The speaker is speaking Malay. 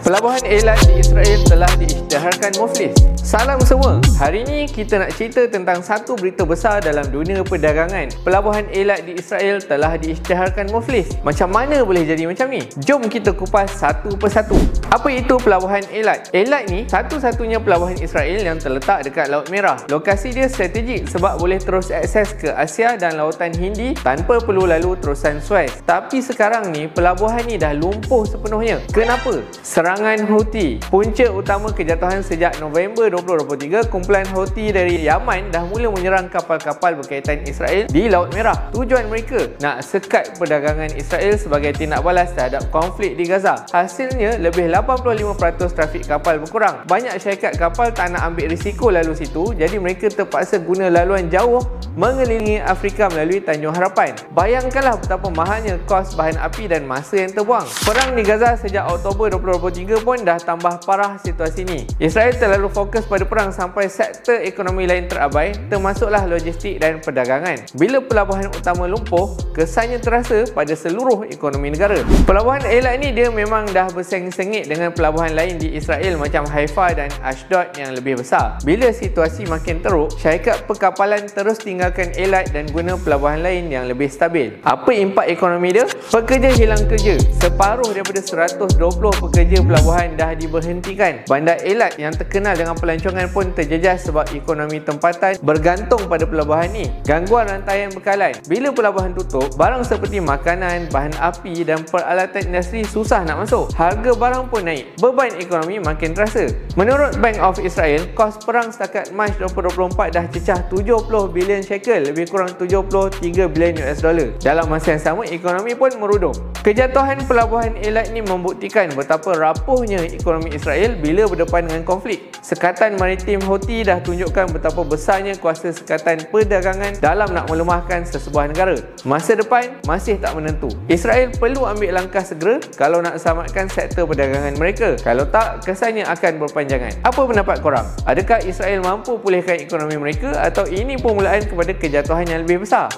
Pelabuhan Eilat di Israel telah diisytiharkan muflis. Salam semua. Hari ini kita nak cerita tentang satu berita besar dalam dunia perdagangan. Pelabuhan Eilat di Israel telah diisytiharkan muflis. Macam mana boleh jadi macam ni? Jom kita kupas satu persatu. Apa itu Pelabuhan Eilat? Eilat ni satu-satunya pelabuhan Israel yang terletak dekat Laut Merah. Lokasi dia strategik sebab boleh terus akses ke Asia dan Lautan Hindi tanpa perlu lalu terusan Suez. Tapi sekarang ni pelabuhan ni dah lumpuh sepenuhnya. Kenapa? Serangan Houthi. Punca utama kejatuhan sejak November 2023, kumpulan Houthi dari Yaman dah mula menyerang kapal-kapal berkaitan Israel di Laut Merah. Tujuan mereka nak sekat perdagangan Israel sebagai tindak balas terhadap konflik di Gaza. Hasilnya lebih 85% trafik kapal berkurang. Banyak syarikat kapal tak nak ambil risiko lalu situ, jadi mereka terpaksa guna laluan jauh mengelilingi Afrika melalui Tanjung Harapan. Bayangkanlah betapa mahalnya kos bahan api dan masa yang terbuang. Perang di Gaza sejak Oktober 2023 pun dah tambah parah situasi ni. Israel terlalu fokus pada perang sampai sektor ekonomi lain terabai, termasuklah logistik dan perdagangan. Bila pelabuhan utama lumpuh, kesannya terasa pada seluruh ekonomi negara. Pelabuhan Eilat ni dia memang dah bersengit-sengit dengan pelabuhan lain di Israel macam Haifa dan Ashdod yang lebih besar. Bila situasi makin teruk, syarikat perkapalan terus tinggalkan Eilat dan guna pelabuhan lain yang lebih stabil. Apa impak ekonomi dia? Pekerja hilang kerja. Separuh daripada 120 pekerja pelabuhan dah diberhentikan. Bandar Eilat yang terkenal dengan pelancongan pun terjejas sebab ekonomi tempatan bergantung pada pelabuhan ni. Gangguan rantaian bekalan. Bila pelabuhan tutup, barang seperti makanan, bahan api dan peralatan industri susah nak masuk. Harga barang pun naik. Beban ekonomi makin terasa. Menurut Bank of Israel, kos perang setakat Mac 2024 dah cecah 70 bilion shekel, lebih kurang 73 bilion US dollar. Dalam masa yang sama, ekonomi pun merudum. Kejatuhan pelabuhan Eilat ni membuktikan betapa rapuhnya ekonomi Israel bila berdepan dengan konflik. Sekatan maritim Houthi dah tunjukkan betapa besarnya kuasa sekatan perdagangan dalam nak melemahkan sesebuah negara. Masa depan masih tak menentu. Israel perlu ambil langkah segera kalau nak selamatkan sektor perdagangan mereka. Kalau tak, kesannya akan berpanjangan. Apa pendapat korang? Adakah Israel mampu pulihkan ekonomi mereka atau ini permulaan kepada kejatuhan yang lebih besar?